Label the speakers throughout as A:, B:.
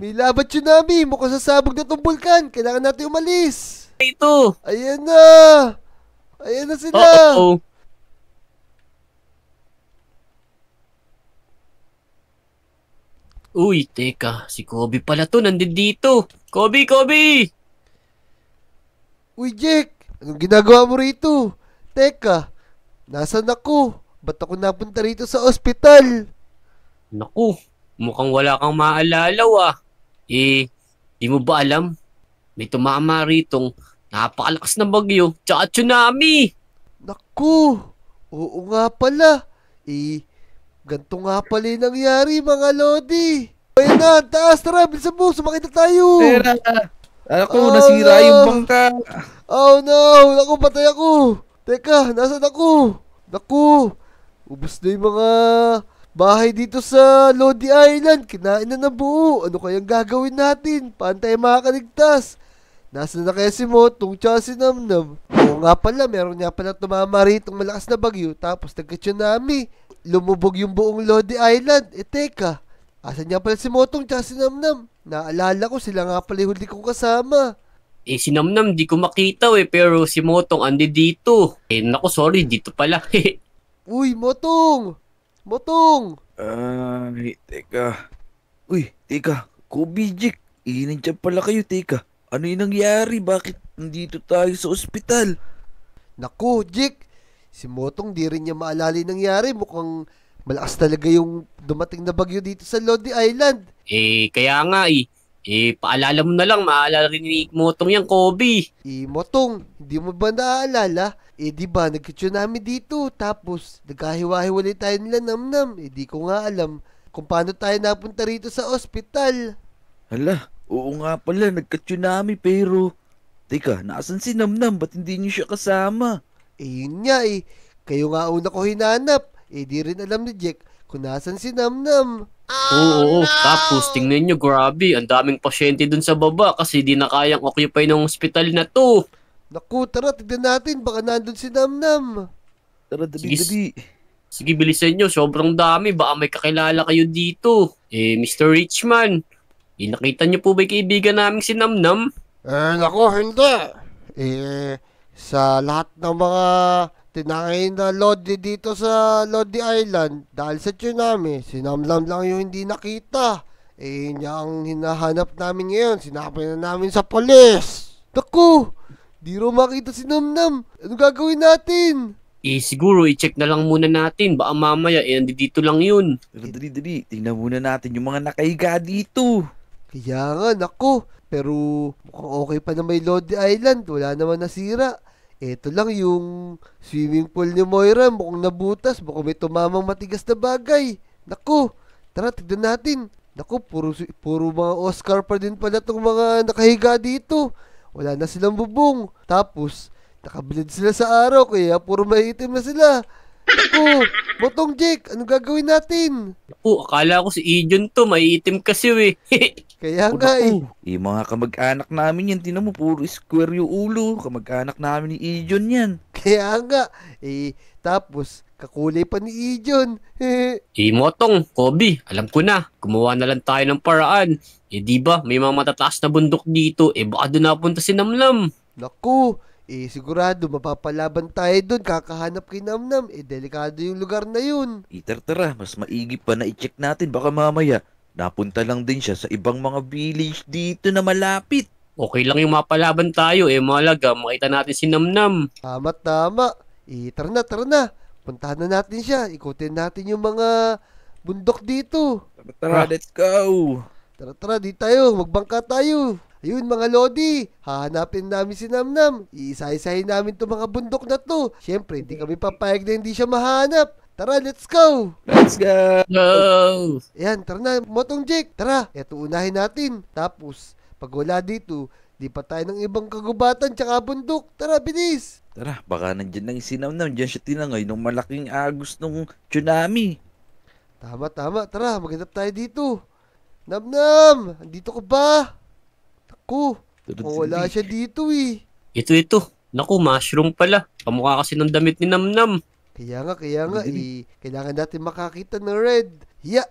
A: May laban tsunami. Mukhang sasabog na tong bulkan. Kailangan natin umalis.
B: Ito.
A: Ayan na. Ayan na sila.
B: Oo. Uy, teka. Si Kobe pala to. Nandito. Kobe, Kobe!
A: Uy, Jack. Anong ginagawa mo rito? Teka. Nasaan ako? Ba't ako napunta rito sa ospital?
B: Naku, mukhang wala kang maalalaw ah. Di mo ba alam? May tumama ritong napakalakas na bagyo tsaka tsunami.
A: Naku. Oo nga pala. Ganto nga pala yung nangyari mga Lodi. Ayan na, taas, tara, bilisan mo, sumakit na tayo.
C: Pera! Ako,
A: Oh
C: nasira
A: no.
C: yung bangka.
A: Oh no, naku, patay ako. Teka, nasaan ako? Naku, ubos na yung mga bahay dito sa Lodi Island. Kinain na ng buo. Ano kayang gagawin natin? Paano tayo makakaligtas? Nasaan na kaya si Motong tsaka si Namnam? Oo nga pala, meron nga pala tumama ritong malakas na bagyo. Tapos nagka-tsunami. Lumubog yung buong Lodi Island. Teka, asan nga pala si Motong tsaka si Namnam? Naalala ko, sila nga pala yung huli kong kasama.
B: Si Namnam di ko makita pero si Motong andi dito. Naku, sorry, dito pala.
A: Uy, Motong! Motong!
C: Ay, teka. Uy, teka. Kobe, Jack. Nandiyan pala kayo, teka. Ano yung nangyari? Bakit nandito tayo sa ospital?
A: Naku, Jake! Si Motong di rin niya maalala yung nangyari. Mukhang malakas talaga yung dumating na bagyo dito sa Lodi Island.
B: Kaya nga paalala mo na lang, maalala rin ni Motong yan, Kobe.
A: Motong, hindi mo ba naaalala? Di ba, nagka-tsunami dito. Tapos, nagkahiwa-hiwalay tayo nila Namnam. Di ko nga alam kung paano tayo napunta rito sa ospital.
C: Hala, oo nga pala. Nagka-tsunami pero... Teka, naasan si Namnam? Ba't hindi niyo siya kasama?
A: Yun nga Kayo nga una ko hinanap. Di rin alam ni Jack kung nasan si Namnam.
B: Oo. Tapos tingnan nyo, grabe, ang daming pasyente dun sa baba kasi di na kayang occupy ng hospital na to.
A: Naku, tara, tignan natin. Baka nandun si Namnam.
C: Tara, dali-dali.
B: Sige, bilisan nyo, sobrang dami, baka may kakilala kayo dito. Mr. Richman, nakita nyo po ba yung kaibigan namin si Namnam?
A: Naku, hindi. Sa lahat ng mga tinangay na Lodi dito sa Lodi Island, dahil sa tsunami, si Namnam lang yung hindi nakita. Niya ang hinahanap namin ngayon. Sinabi na namin sa polis. Naku, di ro makita si Namnam. Ano gagawin natin?
B: Siguro i-check na lang muna natin, baka mamaya, dito lang yun.
C: Tara, dali-dali. Tingnan muna natin yung mga nakahiga dito.
A: Kaya nga, naku. Pero mukhang okay pa na may Lodi Island. Wala naman nasira. Ito lang yung swimming pool ni Moira. Mukhang nabutas. Mukhang may tumamang matigas na bagay. Naku, tara, tignan natin. Naku, puro mga Oscar pa din pala itong mga nakahiga dito. Wala na silang bubong. Tapos, nakabilid sila sa araw. Kaya puro maiitim na sila. Naku, Motong Jake, anong gagawin natin?
B: Akala ko si Ijon to, maiitim kasi
A: Kaya nga
C: Yung mga kamag-anak namin yan, tinan mo, puro square yung ulo. Kamag-anak namin ni Ijon yan.
A: Kaya nga. Tapos, kakulay pa ni Ijon.
B: Motong, Kobe, alam ko na, gumawa na lang tayo ng paraan. Di ba, may mga matataas na bundok dito, baka doon napunta si Namnam.
A: Naku, sigurado mapapalaban tayo doon. Kakahanap kay Namnam. Delikado yung lugar na yun.
C: Tara, mas maigi pa na i-check natin. Baka mamaya, napunta lang din siya sa ibang mga village dito na malapit.
B: Okay lang yung mapalaban tayo, mahalaga, makita natin si Namnam.
A: Tama. Tara na. Puntahan na natin siya. Ikutin natin yung mga bundok dito.
C: Tara, let's go.
A: Tara, di tayo. Magbangka tayo. Ayun mga Lodi, hahanapin namin si Namnam. Iisa-isahin namin itong mga bundok na to. Siyempre, hindi kami papayag na hindi siya mahanap. Tara, let's go!
C: Let's go!
B: Go!
A: Ayan, tara na, Motong Jake. Tara, eto unahin natin. Tapos, pag wala dito, di pa tayo ng ibang kagubatan tsaka bundok. Tara, bilis!
C: Tara, baka nandyan lang yung sinamnam. Diyan siya tinangay nung malaking agos nung tsunami.
A: Tama. Tara, maghanap tayo dito. Namnam, andito ka ba? Naku, wala siya dito
B: Ito. Naku, mushroom pala. Kamukha kasi ng damit ni Namnam.
A: Kaya nga, kailangan natin makakita ng red. Ya.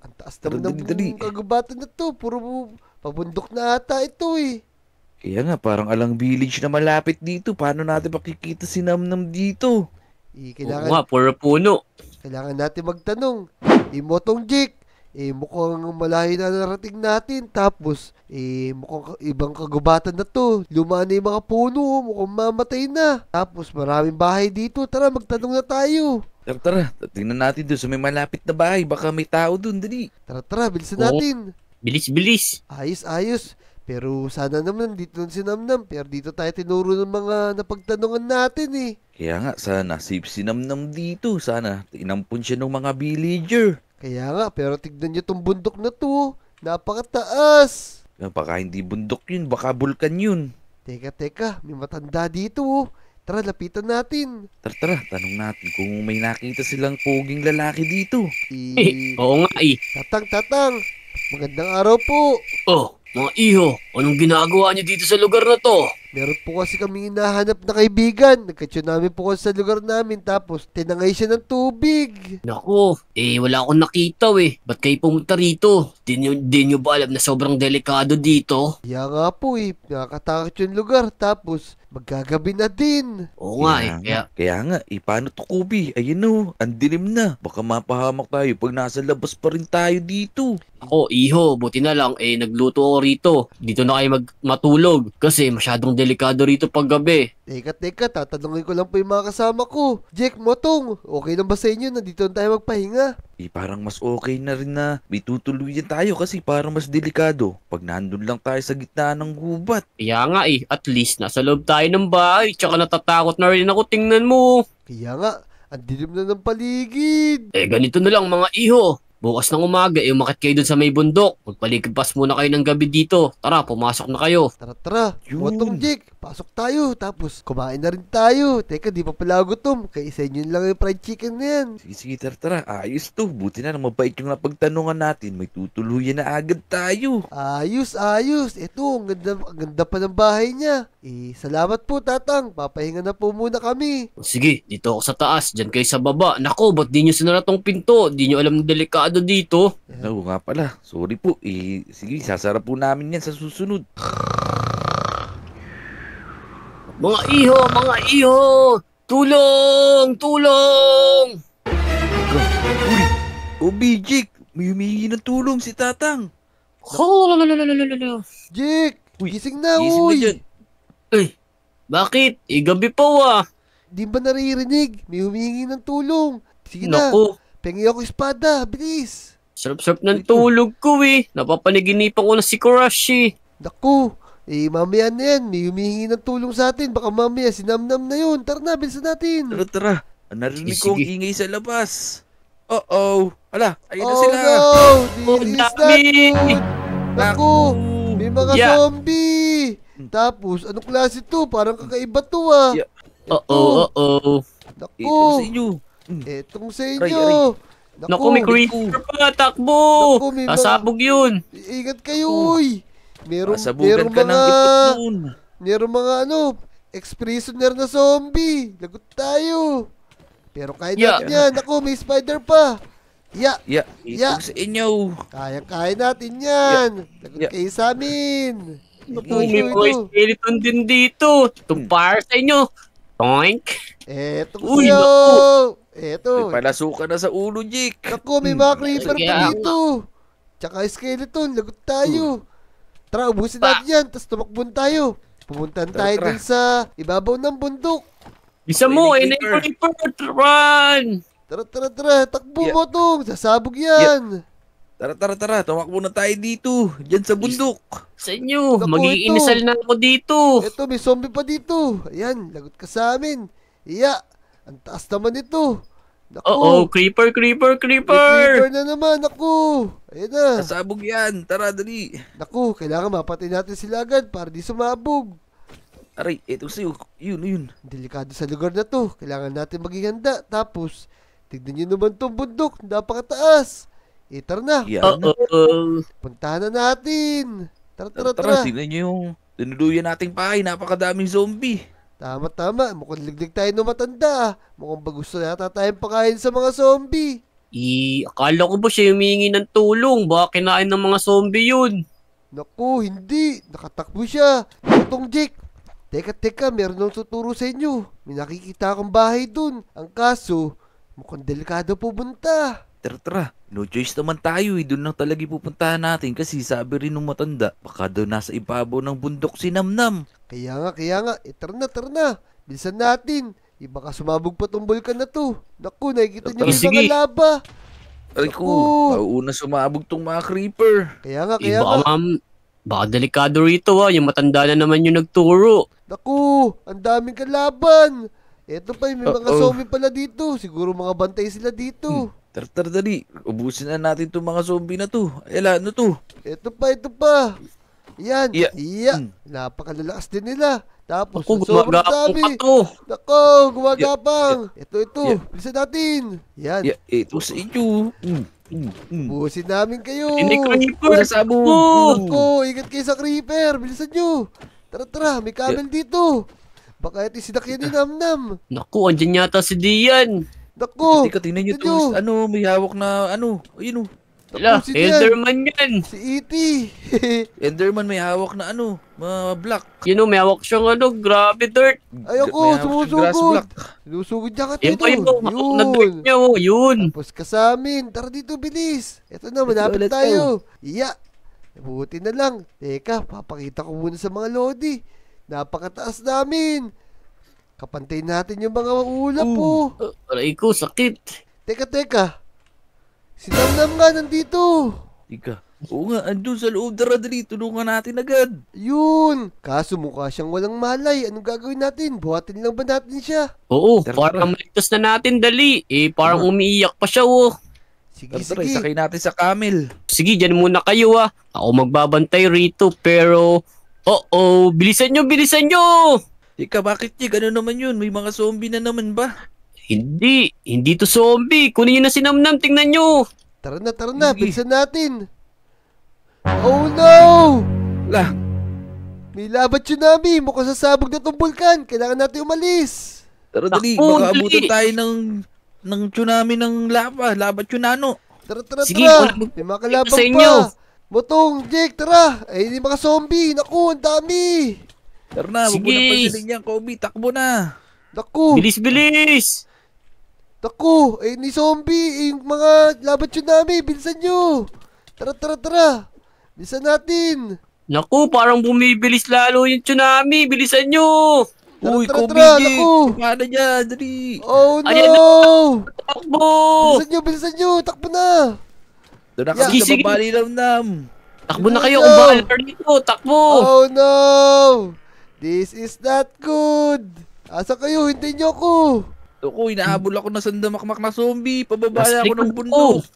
A: Ang Taas
C: Tara,
A: naman
C: dali.
A: ng kagubatan na to. Puro pabundok na ata ito eh.
C: Kaya nga, parang alang village na malapit dito. Paano natin makikita si Namnam dito?
A: Eh,
B: Oo nga, puro puno.
A: kailangan natin magtanong. Motong Jake, mukhang malayo na narating natin. Tapos, mukhang ibang kagubatan na to. Luma na yung mga puno, mukhang mamatay na. Tapos, maraming bahay dito. Tara, magtanong na tayo.
C: Tara, tingnan natin doon sa may malapit na bahay. Baka may tao doon, dali.
A: Tara, bilisan
B: Oo.
A: natin.
B: Bilis.
A: Ayos. Pero sana naman dito si Namnam. Pero dito tayo tinuro ng mga napagtanungan natin eh.
C: Kaya nga, sana safe si Namnam dito. Sana inampun siya ng mga villager.
A: Kaya nga, pero tignan nyo tong bundok na to. Napakataas.
C: Baka hindi bundok yun, baka bulkan yun.
A: Teka, may matanda dito oh. Tara, lapitan natin.
C: Tara, tanong natin kung may nakita silang poging lalaki dito.
B: Oo nga eh.
A: Tatang. Magandang araw po.
B: Oh, mga iho, anong ginagawa niyo dito sa lugar na to?
A: Meron po kasi kami hinahanap na kaibigan. Nagka-tsunami po kasi sa lugar namin. Tapos, tinangay siya ng tubig.
B: Naku, wala akong nakita eh. Ba't kayo pumunta rito? Di nyo ba alam na sobrang delikado dito?
A: Kaya nga po eh. Nakakatakot yung lugar. Tapos, magkagabi na din.
B: Oo nga eh.
C: Kaya nga, paano to, Kobe? Ayun o, ang dilim na. Baka mapahamak tayo pag nasa labas pa rin tayo dito.
B: Ako, iho, buti na lang, nagluto ako rito. Dito na kayo matulog. Kasi masyadong delikado rito pag gabi.
A: Teka, tatanungin ko lang po yung mga kasama ko. Jack, Motong, okay na ba sa inyo? Nandito na tayo magpahinga.
C: Parang mas okay na rin na may tutuluyan tayo kasi parang mas delikado pag nandun lang tayo sa gitna ng gubat.
B: Kaya nga at least nasa loob tayo ng bahay. Tsaka natatakot na rin ako, tingnan mo.
A: Kaya nga, ang dilim na ng paligid.
B: Ganito na lang mga iho. Bukas ng umaga, umakit kayo dun sa may bundok. Magpaligpas muna kayo ng gabi dito. Tara, pumasok na kayo.
A: Tara.
C: Yun.
A: Motong Jake, pasok tayo. Tapos, kumain na rin tayo. Teka, di pa pala gutom. Kaya isa inyo lang yung fried chicken na yan.
C: Sige, tara. Ayos to. Buti na mabait yung napagtanungan natin. May tutuluyan na agad tayo.
A: Ayos. Ito, ang ganda pa ng bahay niya. Salamat po, Tatang. Papahinga na po muna kami.
B: Sige, dito ako sa taas. Diyan kayo sa baba. Nako, ba't di nyo sinara tong pinto? Di nyo alam ng delikado dito.
C: Oo nga pala. Sorry po. Sige, sasara po namin yan sa susunod.
B: Mga iho! Tulong!
C: Uri! Bijik! May humihingi ng tulong si Tatang.
A: Jake,
C: Uy,
A: gising na,
C: gising na
A: uy.
C: dyan.
B: Bakit? Gabi pa
A: Di ba naririnig? May humihingi ng tulong. Sige na,
B: Naku,
A: pengi ako espada. Bilis.
B: sarap-sarap ng tulog ko Napapanaginipan ko na si Kurashi.
A: Naku, mamaya na yan. May humihingi ng tulong sa atin. Baka mamaya si Namnam na yun. Tara na, bilisan natin.
C: Tara. Narinig
B: Sige.
C: ko ang ingay sa labas. Ala, ayun na
A: Oh
C: sila.
A: no,
B: Oh,
A: this is not
B: dami.
A: good. Naku, may mga
B: Yeah.
A: zombie. Tapos, anong klase to? Parang kakaiba to ah.
C: Yeah.
B: Oo.
C: Ito
A: Naku,
C: sa inyo.
A: etong sa
C: Aray,
A: inyo.
B: Naku, may creeper pa. Takbo!
A: Naku, may mga-
B: Sasabog yun.
A: Ingat kayo, uy. Meron
C: Masabugan ka ng
A: mga,
C: itot doon.
A: meron mga ex-prisoner na zombie. Lagot tayo. Pero kaya
B: Yeah.
A: natin yan. Naku, may spider pa.
C: Yeah,
A: Yeah.
C: ito sa inyo.
A: Kaya natin yan. Lagot
C: Yeah.
A: kayo sa amin.
B: Naku, may mga skeleton din dito. Itong fire sa inyo. Toink.
A: Eto
B: Uy,
A: sa'yo.
C: May
A: Eto.
C: palasukan na sa ulo, Jake.
A: Naku, may mga creeper pa
B: Kaya-
A: dito. Tsaka skeleton. Lagot tayo. Tara, ubusin
B: Pa.
A: natin yan. Tapos tumakbon tayo. Pumuntahan tayo
C: Tara.
A: dun sa ibabaw ng bundok.
B: Bisa mo,
C: May
B: na
C: creeper.
B: yung creeper. Run!
A: Tara. Takbo
C: Yeah.
A: mo tong. Sasabog yan.
C: Tara. Tumakbo na tayo dito. Diyan sa bundok.
B: Sa inyo,
A: Naku,
B: magiging
A: ito.
B: inasal na ako dito.
A: Eto, may zombie pa dito. Ayan, lagot ka sa amin. Iya, ang taas naman ito. Naku,
B: Oo, creeper.
A: may creeper na naman. Naku, ayan na.
C: Nasabog yan. Tara, dali.
A: Naku, kailangan mapatay natin sila agad para di sumabog.
C: Aray, ito sa'yo. Yun.
A: Delikado sa lugar na to. Kailangan natin maging handa. Tapos, tignan nyo naman tong bundok. Napakataas. Tara na.
C: Yan.
B: Oo.
A: Puntahan na natin. Tara.
C: Tara, tingnan nyo yung tinuluyan nating pahay. Napakadaming zombie.
A: Tama. Mukhang liglig tayo ng matanda. Mukhang bagusto yata tayong pakain sa mga zombie.
B: Akala ko ba siya humingi ng tulong? Baka kinain ng mga zombie yun.
A: Naku, hindi. Nakatakbo siya. Potong Jake. Teka, meron nang tuturo sa inyo. May nakikita akong bahay dun. Ang kaso, mukhang delikado pupunta.
C: Tara. No choice naman tayo eh. Doon lang talaga pupuntahan natin kasi sabi rin ng matanda, baka daw nasa ibabaw ng bundok si Namnam.
A: Kaya nga. Tara na. Bilisan natin. Baka sumabog pa tong bulkan na to. Naku, nakikita niyo yung
B: Sige.
A: mga lava.
C: Ay ko,
A: Naku.
C: mauuna sumabog tong mga creeper.
A: Kaya nga.
B: Baka delikado rito yung matanda na naman yung nagturo.
A: Naku, ang daming kalaban. Eto pa, may mga
C: Uh-oh.
A: zombie pala dito. Siguro mga bantay sila dito.
C: Tara, dali. Ubusin na natin tong mga zombie na to. Ayala, ano to?
A: Ito pa. Yan.
C: Yeah.
A: Iya. Napakalalakas din nila. Tapos,
B: Ako,
A: sobrang
B: gumagapang
A: dami.
B: ka to.
A: Nako, gumagapang. Ito.
C: Yeah.
A: Bilisan natin. Yan.
C: Ito sa inyo.
A: Buhusin namin kayo.
B: Hindi creeper.
C: Nasabog.
A: Nako, ingat kayo sa creeper. Bilisan nyo. Tara. May camel dito. Baka ito sinakyan ni Namnam.
B: Naku, andyan yata si Dian.
A: Nako.
C: Teka, tingnan nyo
A: ito
C: to.
A: nyo.
C: May hawak na ayun o.
B: Wala,
A: si Dian.
B: Enderman yan.
A: Si E.T.
C: Enderman may hawak na mga black.
B: May hawak siyang grabe dirt.
A: Ayoko,
C: May hawak siyang grass
A: sumusugod.
C: block.
A: Sinusugod niya ka
B: Yan
A: dito.
B: pa yung hawak na dirt niya, yun.
A: Tapos ka sa amin. Tara dito, bilis. Ito na, malapit
C: let's
A: tayo. Iya. Buti na lang. Teka, papakita ko muna sa mga lodi. Napakataas namin. Kapantay natin yung mga ulap po.
B: Aray ko, sakit.
A: Teka. Si Namnam nga nandito.
C: Ika. Oo nga, andun sa loob. Dali. Tulungan natin agad.
A: Yun. Kaso mukha siyang walang malay. Anong gagawin natin? Buhatin lang ba natin siya?
B: Oo,
C: Tara,
B: parang maligtas na natin, dali. Parang umiiyak pa siya,
A: Sige.
C: Tara, sakay natin sa camel.
B: Sige, dyan muna kayo, Ako magbabantay rito, pero... bilisan nyo!
C: Ika, bakit niya? Gano'n naman yun. May mga zombie na naman ba?
B: Hindi to zombie. Kunin nyo na si Namnam, tingnan nyo.
A: Tara na.
C: Sige.
A: Bilisan natin. Oh no!
C: Lah,
A: May labat tsunami. Mukhang sasabog na tong bulkan. Kailangan natin umalis.
C: tara dali.
B: Takbo,
C: Baka
B: dali.
C: abutan tayo ng tsunami ng lava tsunano.
A: Tara.
B: Sige,
A: May mga
B: sa
A: kalabang
B: inyo.
A: pa. Motong, Jake, tara. Ay, hindi mga zombie. Naku, ang dami.
C: Tara na, huwag mo
B: Sige.
C: na pasilin yan, Kobe. Takbo na.
A: Naku,
B: Bilis!
A: ay, ni zombie. Yung mga labat tsunami. Bilisan nyo. Tara. Bilisan natin.
B: Naku, parang bumibilis lalo yung tsunami. Bilisan nyo!
A: Tara,
C: Uy,
A: tara,
C: Kobe,
A: tara,
C: Jake.
A: naku.
C: Paano dyan? Dali.
A: Oh no!
B: Ayan Takbo!
A: Bilisan nyo. Takbo na.
C: Doon na kami
B: Sige.
C: sa babali nam.
B: Takbo na
A: Bilisan
B: kayo
A: nyo.
B: kung bahala rito. Takbo!
A: Oh no! This is not good. Asa kayo? Hintayin nyo ako.
C: Ako, inahabol ako na sandamakmak na zombie. Pababaya ako
B: Mas
C: ng
B: likod
C: bundok.
B: ko.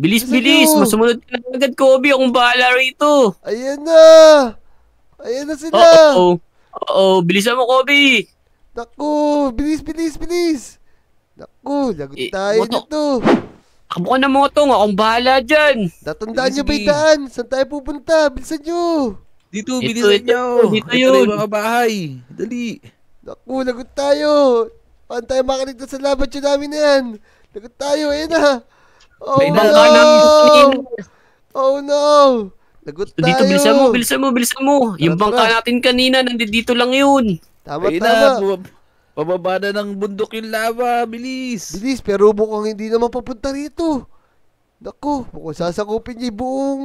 B: Bilis!
A: Bilisan nyo.
B: Masumunod ka na agad, Kobe. Akong bahala rito.
A: Ayan na sila.
B: Bilisan mo, Kobe.
A: Naku, bilis. Naku, lagot tayo
B: moto.
A: nito.
B: Takbo ka na, Motong. Akong bahala dyan.
A: Tatandaan nyo ba
C: Sige.
A: yung daan? Saan tayo pupunta? Bilisan nyo.
C: Dito,
B: Ito,
C: bilisan
B: ito.
C: nyo.
B: Dito
C: Ito na
B: yun.
C: yung mga bahay. Dali.
A: Naku, lagot tayo. Paano tayo makaligtas sa laban tsunami na yan? Lagot tayo, ayan na. Oh
C: May
B: Bangka
A: no!
B: namin kanina.
A: Oh no! Lagot tayo.
B: Dito, bilisan mo. Yung
A: Tara,
B: bangka
A: tara.
B: natin kanina, nandito lang yun.
A: Tama.
C: Ayun na, pababa na ng bundok yung lava. Bilis.
A: Bilis, pero mukhang hindi naman papunta rito. Naku, mukhang sasakupin niya yung buong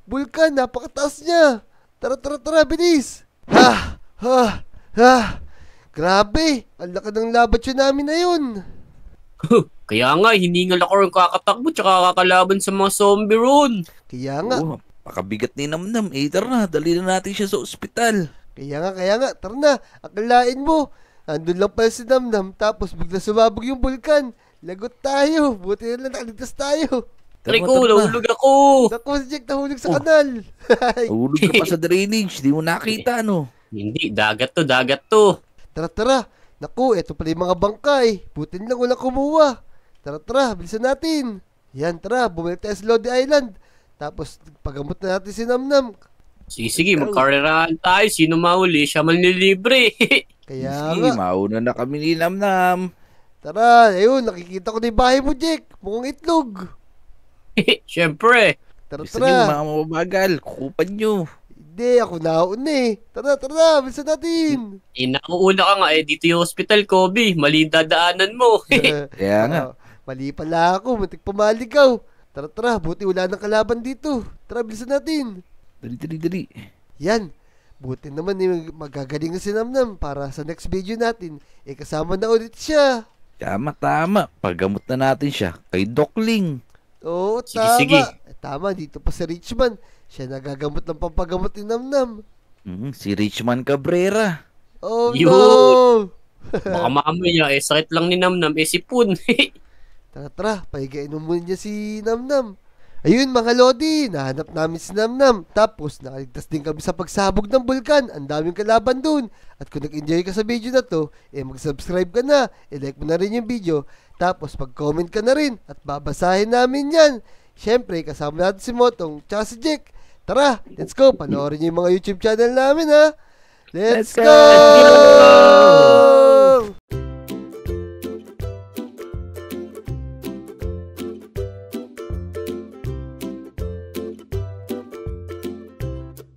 A: bulkan. Napakataas niya. Tara, bilis. Grabe, ang laki ng labat tsunami na yun.
B: Kaya nga, hiningal ako yung kakatakbo tsaka kakalaban sa mga zombie ron.
A: Kaya nga,
C: Oo, pakabigat ni Namnam. Tara na, dali na natin siya sa ospital.
A: kaya nga. Tara na, akalain mo. Andun lang pala si Namnam, tapos bigla sumabog yung bulkan. Lagot tayo, buti na lang nakaligtas tayo.
B: Aray ko, nahulog ako.
A: Naku, si Jack nahulog sa kanal.
C: Nahulog ka pa sa drainage. Di mo nakita, no?
B: Hindi, dagat to.
A: Tara. Naku, eto pala yung mga bangkay. Buti lang walang kumuha. Tara, bilisan natin. Yan, tara, bumalik tayo sa Lodi Island. Tapos, pagamot na natin si Namnam.
B: Sige, magkarerahan tayo. Sino mahuli, siya manlilibre.
A: Kaya
C: Sige,
A: nga,
C: mauna na kami ni Namnam.
A: Tara, ayun, nakikita ko na yung bahay mo, Jack. Mukhang itlog.
B: Siyempre.
A: Tara,
C: Gusto nyo,
A: tara.
C: mga mababagal. Kukupan nyo.
A: Hindi, ako nauna eh. Tara, tara, bilisan natin.
B: Nauuna ka nga dito yung hospital, Kobe. Mali yung dadaanan mo.
C: Kaya nga.
A: Mali pala ako, matik pumaligaw. Tara, tara, buti wala nang kalaban dito. Tara, bilisan natin.
C: Dali, dali, dali.
A: Yan. Buti naman magagaling na si Namnam para sa next video natin. Kasama na ulit siya.
C: Tama, tama. Paggamot na natin siya kay Doc Ling.
A: Oo,
B: Sige,
A: tama.
B: sige.
A: Tama, dito pa si Richman. Siya nagagamot ng pampagamot ni Namnam.
C: Si Richman Cabrera.
A: Oh
B: Yun.
A: no!
B: Baka mamaya sakit lang ni Namnam sipon.
A: Tara, tara, pahigain mo muna niya si Namnam. Ayun mga Lodi, nahanap namin si Namnam. Tapos nakaligtas din kami sa pagsabog ng bulkan. Ang daming kalaban dun. At kung nag-enjoy ka sa video na to, mag-subscribe ka na. Like mo na rin yung video. Tapos mag-comment ka na rin. At babasahin namin yan. Siyempre, kasama natin si Motong tsaka si Jack. Tara, let's go. Panoorin niyo yung mga YouTube channel namin ha. Let's go!